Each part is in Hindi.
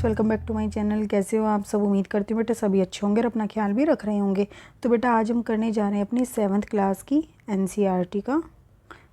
Friends, welcome back to my channel. कैसे हो आप सब? उम्मीद करती हूँ बेटा सभी अच्छे होंगे और अपना ख्याल भी रख रहे होंगे। तो बेटा आज हम करने जा रहे हैं अपनी 7th क्लास की एनसीईआरटी का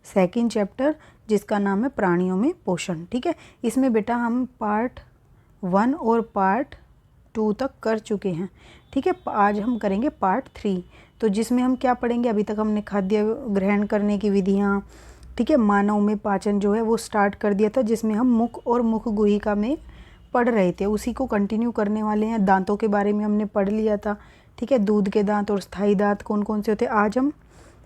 सेकंड चैप्टर, जिसका नाम है प्राणियों में पोषण। ठीक है, इसमें बेटा हम पार्ट 1 और पार्ट 2 तक कर चुके हैं। ठीक है, आज हम करेंगे पार्ट 3, तो जिसमें हम क्या पढ़ेंगे। अभी तक हमने खाद्य ग्रहण करने की विधियाँ, ठीक है, मानव में पाचन जो है वो स्टार्ट कर दिया था, जिसमें हम मुख और मुख गुहिका में पढ़ रहे थे। उसी को कंटिन्यू करने वाले हैं। दांतों के बारे में हमने पढ़ लिया था। ठीक है, दूध के दांत और स्थायी दांत कौन कौन से होते हैं। आज हम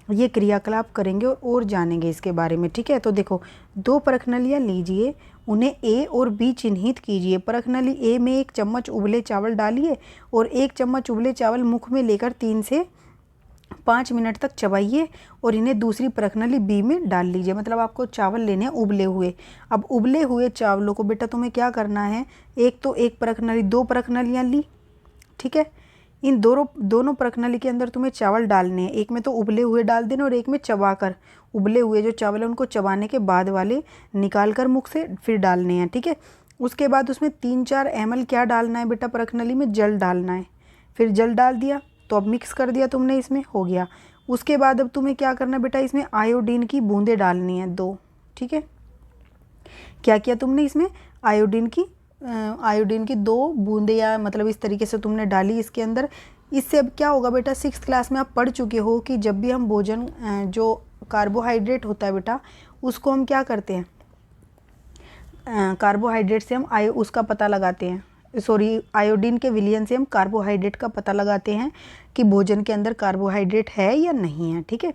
ये क्रियाकलाप करेंगे और जानेंगे इसके बारे में। ठीक है, तो देखो, 2 परखनलियाँ लीजिए, उन्हें ए और बी चिन्हित कीजिए। परखनली ए में 1 चम्मच उबले चावल डालिए और 1 चम्मच उबले चावल मुख में लेकर 3 से 5 मिनट तक चबाइए और इन्हें दूसरी परखनली बी में डाल लीजिए। मतलब आपको चावल लेने हैं उबले हुए। अब उबले हुए चावलों को बेटा तुम्हें क्या करना है, एक तो एक परखनली, 2 परखनलियाँ ली। ठीक है, इन दोनों परखनली के अंदर तुम्हें चावल डालने हैं। एक में तो उबले हुए डाल देना और एक में चबाकर, उबले हुए जो चावल है उनको चबाने के बाद वाले निकाल कर मुख से फिर डालने हैं। ठीक है, उसके बाद उसमें 3-4 ml क्या डालना है बेटा, परखनली में जल डालना है। फिर जल डाल दिया तो अब मिक्स कर दिया तुमने, इसमें हो गया। उसके बाद अब तुम्हें क्या करना है बेटा, इसमें आयोडीन की बूंदें डालनी है 2। ठीक है, क्या किया तुमने, इसमें आयोडीन की 2 बूंदें, या मतलब इस तरीके से तुमने डाली इसके अंदर। इससे अब क्या होगा बेटा, 6th क्लास में आप पढ़ चुके हो कि जब भी हम भोजन जो कार्बोहाइड्रेट होता है बेटा, उसको हम क्या करते हैं, कार्बोहाइड्रेट से हम उसका पता लगाते हैं, आयोडीन के विलयन से हम कार्बोहाइड्रेट का पता लगाते हैं कि भोजन के अंदर कार्बोहाइड्रेट है या नहीं है। ठीक है,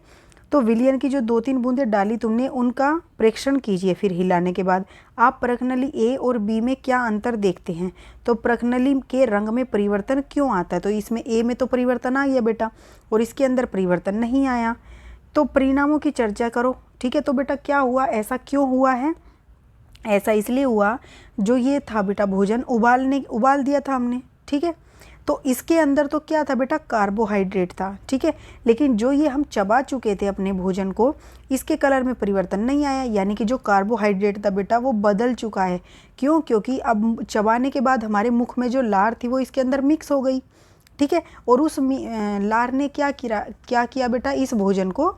तो विलयन की जो 2-3 बूंदें डाली तुमने, उनका प्रेक्षण कीजिए। फिर हिलाने के बाद आप परखनली ए और बी में क्या अंतर देखते हैं। तो परखनली के रंग में परिवर्तन क्यों आता है, तो इसमें ए में तो परिवर्तन आ गया बेटा और इसके अंदर परिवर्तन नहीं आया। तो परिणामों की चर्चा करो। ठीक है, तो बेटा क्या हुआ, ऐसा क्यों हुआ है। ऐसा इसलिए हुआ, जो ये था बेटा भोजन उबाल दिया था हमने। ठीक है, तो इसके अंदर तो क्या था बेटा, कार्बोहाइड्रेट था। ठीक है, लेकिन जो ये हम चबा चुके थे अपने भोजन को, इसके कलर में परिवर्तन नहीं आया। यानी कि जो कार्बोहाइड्रेट था बेटा वो बदल चुका है। क्यों, क्योंकि अब चबाने के बाद हमारे मुख में जो लार थी वो इसके अंदर मिक्स हो गई। ठीक है, और उस लार ने क्या किया बेटा, इस भोजन को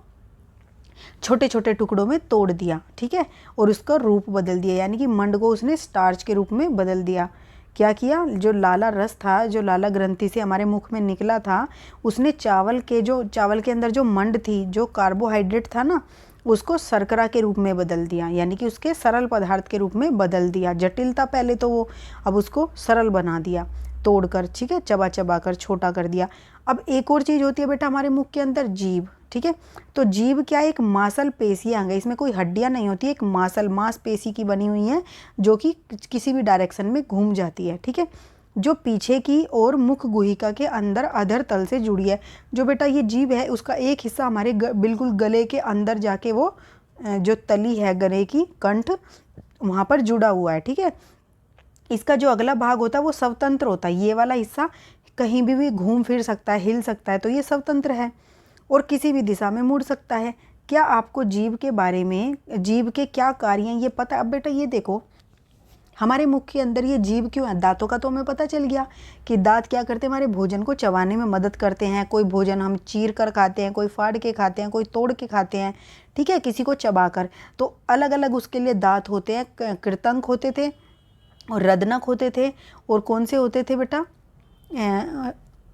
छोटे छोटे टुकड़ों में तोड़ दिया। ठीक है, और उसका रूप बदल दिया, यानी कि मंड को उसने स्टार्च के रूप में बदल दिया। क्या किया, जो लाला रस था, जो लाला ग्रंथि से हमारे मुख में निकला था, उसने चावल के अंदर जो मंड थी, जो कार्बोहाइड्रेट था ना, उसको शर्करा के रूप में बदल दिया। यानी कि उसके सरल पदार्थ के रूप में बदल दिया। जटिल था पहले तो वो, अब उसको सरल बना दिया तोड़कर। ठीक है, चबा कर छोटा कर दिया। अब एक और चीज़ होती है बेटा हमारे मुख के अंदर, जीभ। ठीक है, तो जीभ क्या, एक मांसल पेशियाँ हैं, इसमें कोई हड्डियाँ नहीं होती, एक मांसपेशी की बनी हुई है, जो कि किसी भी डायरेक्शन में घूम जाती है। ठीक है, जो पीछे की और मुख गुहिका के अंदर अधर तल से जुड़ी है। जो बेटा ये जीभ है, उसका एक हिस्सा हमारे बिल्कुल गले के अंदर जाके वो जो तली है गले की, कंठ, वहाँ पर जुड़ा हुआ है। ठीक है, इसका जो अगला भाग होता है वो स्वतंत्र होता है। ये वाला हिस्सा कहीं भी घूम फिर सकता है, हिल सकता है, तो ये स्वतंत्र है और किसी भी दिशा में मुड़ सकता है। क्या आपको जीभ के बारे में, जीभ के क्या कार्य हैं, ये पता है। अब बेटा ये देखो, हमारे मुख के अंदर ये जीभ क्यों है। दांतों का तो हमें पता चल गया कि दांत क्या करते हैं, हमारे भोजन को चबाने में मदद करते हैं। कोई भोजन हम चीर कर खाते हैं, कोई फाड़ के खाते हैं, कोई तोड़ के खाते हैं। ठीक है, किसी को चबा कर। तो अलग अलग उसके लिए दांत होते हैं। कृतंक होते थे और रदनक होते थे, और कौन से होते थे बेटा,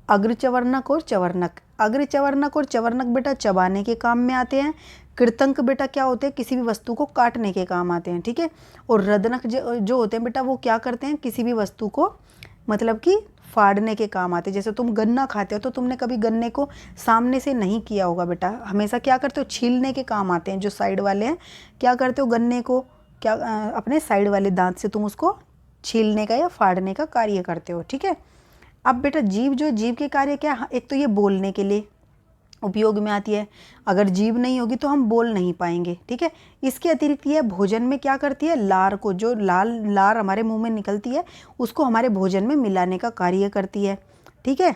अग्रचवर्णक और चवर्णक। अग्रचवर्णक और चवर्णक बेटा चबाने के काम में आते हैं। कृतंक बेटा क्या होते हैं, किसी भी वस्तु को काटने के काम आते हैं। ठीक है, और रदनक जो होते हैं बेटा, वो क्या करते हैं, किसी भी वस्तु को मतलब कि फाड़ने के काम आते हैं। जैसे तुम गन्ना खाते हो तो तुमने कभी गन्ने को सामने से नहीं किया होगा बेटा, हमेशा क्या करते हो, छीलने के काम आते हैं। जो साइड वाले हैं, क्या करते हो, गन्ने को क्या अपने साइड वाले दांत से तुम उसको छीलने का या फाड़ने का कार्य करते हो। ठीक है, अब बेटा जीभ के कार्य क्या, एक तो ये बोलने के लिए उपयोग में आती है। अगर जीभ नहीं होगी तो हम बोल नहीं पाएंगे। ठीक है, इसके अतिरिक्त ये भोजन में क्या करती है, लार को, जो लार हमारे मुंह में निकलती है, उसको हमारे भोजन में मिलाने का कार्य करती है। ठीक है,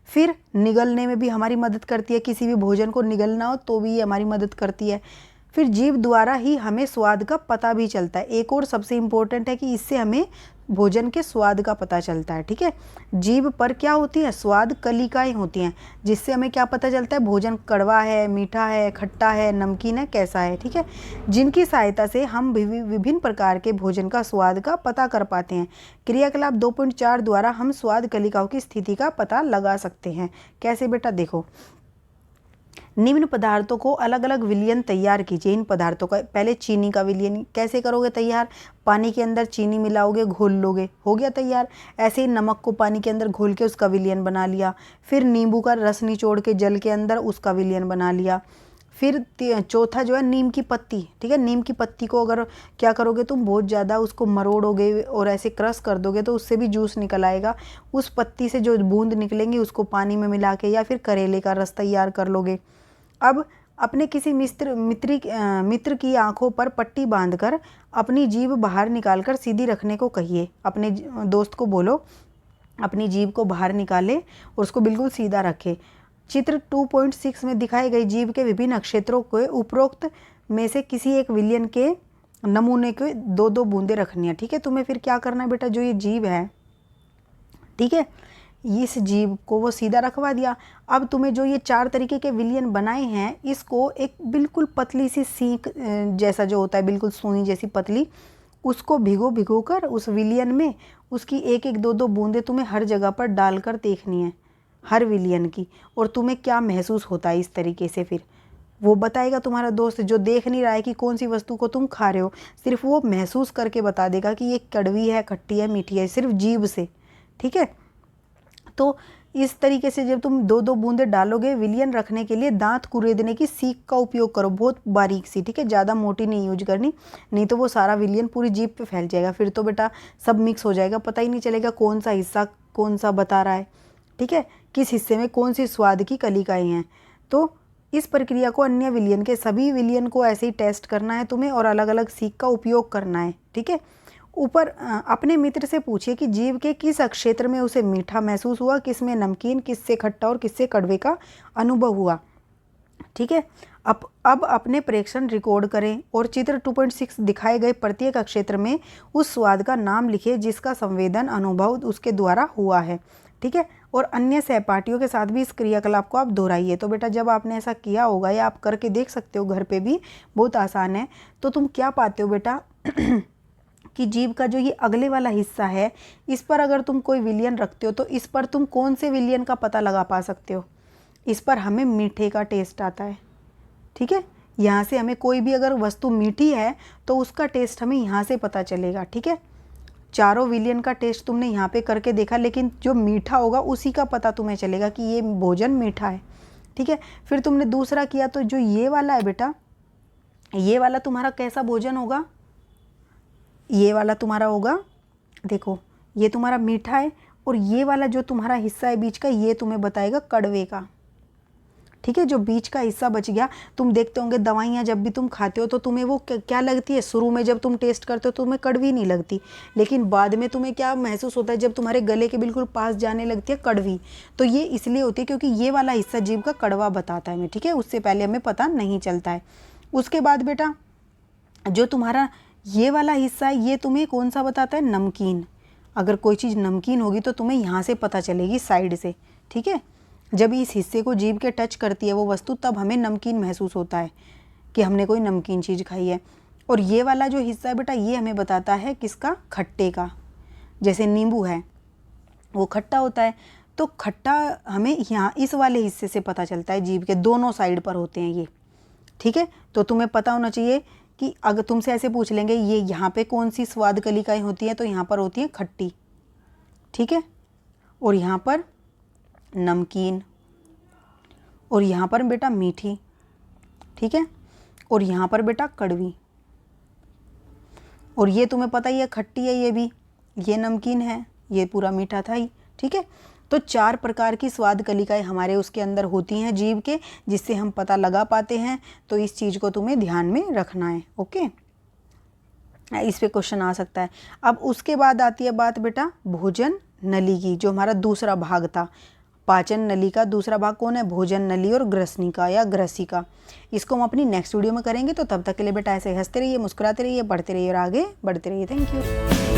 फिर निगलने में भी हमारी मदद करती है। किसी भी भोजन को निगलना हो तो भी ये हमारी मदद करती है। फिर जीभ द्वारा ही हमें स्वाद का पता भी चलता है। एक और सबसे इम्पोर्टेंट है कि इससे हमें भोजन के स्वाद का पता चलता है, ठीक है। जीभ पर क्या होती है, स्वाद कलिकाएं होती हैं, जिससे हमें क्या पता चलता है, भोजन कड़वा है, मीठा है, खट्टा है, नमकीन है, कैसा है, ठीक है। जिनकी सहायता से हम विभिन्न प्रकार के भोजन का स्वाद का पता कर पाते हैं। क्रियाकलाप 2.4 द्वारा हम स्वाद कलिकाओं की स्थिति का पता लगा सकते हैं। कैसे बेटा, देखो, निम्न पदार्थों को अलग अलग विलयन तैयार कीजिए। इन पदार्थों का पहले चीनी का विलयन कैसे करोगे तैयार, पानी के अंदर चीनी मिलाओगे, घोल लोगे, हो गया तैयार। ऐसे ही नमक को पानी के अंदर घोल के उसका विलयन बना लिया। फिर नींबू का रस निचोड़ के जल के अंदर उसका विलयन बना लिया। फिर चौथा जो है नीम की पत्ती, ठीक है। नीम की पत्ती को अगर क्या करोगे तुम, बहुत ज़्यादा उसको मरोड़ोगे और ऐसे क्रश कर दोगे तो उससे भी जूस निकल आएगा। उस पत्ती से जो बूंद निकलेंगी उसको पानी में मिला के या फिर करेले का रस तैयार कर लोगे। अब अपने किसी मित्र की आंखों पर पट्टी बांधकर अपनी जीभ बाहर निकालकर सीधी रखने को कहिए। अपने दोस्त को बोलो अपनी जीभ को बाहर निकाले और उसको बिल्कुल सीधा रखे। चित्र 2.6 में दिखाई गई जीभ के विभिन्न क्षेत्रों को उपरोक्त में से किसी एक विलयन के नमूने के 2-2 बूंदे रखनी है, ठीक है। तुम्हें फिर क्या करना है बेटा, जो ये जीभ है, ठीक है, इस जीभ को वो सीधा रखवा दिया। अब तुम्हें जो ये 4 तरीके के विलयन बनाए हैं, इसको एक बिल्कुल पतली सी सीख जैसा जो होता है, बिल्कुल सुई जैसी पतली, उसको भिगो कर उस विलयन में उसकी 1-1, 2-2 बूंदे तुम्हें हर जगह पर डालकर देखनी है, हर विलयन की। और तुम्हें क्या महसूस होता है इस तरीके से, फिर वो बताएगा तुम्हारा दोस्त, जो देख नहीं रहा है कि कौन सी वस्तु को तुम खा रहे हो, सिर्फ वो महसूस करके बता देगा कि ये कड़वी है, खट्टी है, मीठी है, सिर्फ जीभ से, ठीक है। तो इस तरीके से जब तुम 2-2 बूंदे डालोगे, विलयन रखने के लिए दांत कुरेदने की सीख का उपयोग करो, बहुत बारीक सी, ठीक है, ज़्यादा मोटी नहीं यूज करनी, नहीं तो वो सारा विलयन पूरी जीभ पे फैल जाएगा। फिर तो बेटा सब मिक्स हो जाएगा, पता ही नहीं चलेगा कौन सा हिस्सा कौन सा बता रहा है, ठीक है, किस हिस्से में कौन सी स्वाद की कलिकाएँ हैं। तो इस प्रक्रिया को अन्य विलयन के सभी विलयन को ऐसे ही टेस्ट करना है तुम्हें और अलग अलग सीख का उपयोग करना है, ठीक है। ऊपर अपने मित्र से पूछिए कि जीभ के किस क्षेत्र में उसे मीठा महसूस हुआ, किस में नमकीन, किससे खट्टा और किससे कड़वे का अनुभव हुआ, ठीक है। अब अपने प्रेक्षण रिकॉर्ड करें और चित्र 2.6 दिखाए गए प्रत्येक क्षेत्र में उस स्वाद का नाम लिखिए जिसका संवेदन अनुभव उसके द्वारा हुआ है, ठीक है। और अन्य सहपाठियों के साथ भी इस क्रियाकलाप को आप दोहराइए। तो बेटा जब आपने ऐसा किया होगा या आप करके देख सकते हो घर पे भी, बहुत आसान है, तो तुम क्या पाते हो बेटा कि जीभ का जो ये अगले वाला हिस्सा है, इस पर अगर तुम कोई विलयन रखते हो तो इस पर तुम कौन से विलयन का पता लगा पा सकते हो, इस पर हमें मीठे का टेस्ट आता है, ठीक है। यहाँ से हमें कोई भी अगर वस्तु मीठी है तो उसका टेस्ट हमें यहाँ से पता चलेगा, ठीक है। चारों विलयन का टेस्ट तुमने यहाँ पे करके देखा, लेकिन जो मीठा होगा उसी का पता तुम्हें चलेगा कि ये भोजन मीठा है, ठीक है। फिर तुमने दूसरा किया तो जो ये वाला है बेटा, ये वाला तुम्हारा कैसा भोजन होगा, ये वाला तुम्हारा होगा, देखो ये तुम्हारा मीठा है और ये वाला जो तुम्हारा हिस्सा है बीच का, ये तुम्हें बताएगा कड़वे का, ठीक है। जो बीच का हिस्सा बच गया, तुम देखते होंगे दवाइयाँ जब भी तुम खाते हो तो तुम्हें वो क्या लगती है, शुरू में जब तुम टेस्ट करते हो तो तुम्हें कड़वी नहीं लगती, लेकिन बाद में तुम्हें क्या महसूस होता है, जब तुम्हारे गले के बिल्कुल पास जाने लगती है कड़वी। तो ये इसलिए होती है क्योंकि ये वाला हिस्सा जीभ का कड़वा बताता है हमें, ठीक है, उससे पहले हमें पता नहीं चलता है। उसके बाद बेटा जो तुम्हारा ये वाला हिस्सा है, ये तुम्हें कौन सा बताता है, नमकीन। अगर कोई चीज़ नमकीन होगी तो तुम्हें यहाँ से पता चलेगी, साइड से, ठीक है। जब इस हिस्से को जीभ के टच करती है वो वस्तु, तब हमें नमकीन महसूस होता है कि हमने कोई नमकीन चीज़ खाई है। और ये वाला जो हिस्सा है बेटा, ये हमें बताता है किसका, खट्टे का। जैसे नींबू है वो खट्टा होता है, तो खट्टा हमें यहाँ इस वाले हिस्से से पता चलता है, जीभ के दोनों साइड पर होते हैं ये, ठीक है। तो तुम्हें पता होना चाहिए कि अगर तुमसे ऐसे पूछ लेंगे ये यहाँ पे कौन सी स्वाद कलिकाएँ होती हैं, तो यहाँ पर होती हैं खट्टी, ठीक है, और यहाँ पर नमकीन, और यहाँ पर बेटा मीठी, ठीक है, और यहाँ पर बेटा कड़वी। और ये तुम्हें पता ही है खट्टी है, ये भी, ये नमकीन है, ये पूरा मीठा था ही, ठीक है। तो 4 प्रकार की स्वाद कलिकाएँ हमारे उसके अंदर होती हैं जीभ के, जिससे हम पता लगा पाते हैं। तो इस चीज़ को तुम्हें ध्यान में रखना है, ओके। इस पे क्वेश्चन आ सकता है। अब उसके बाद आती है बात बेटा भोजन नली की, जो हमारा दूसरा भाग था। पाचन नली का, दूसरा भाग कौन है, भोजन नली और ग्रसनिका या ग्रसिका। इसको हम अपनी नेक्स्ट वीडियो में करेंगे। तो तब तक के लिए बेटा ऐसे हंसते रहिए, मुस्कुराते रहिए, पढ़ते रहिए और आगे बढ़ते रहिए। Thank you.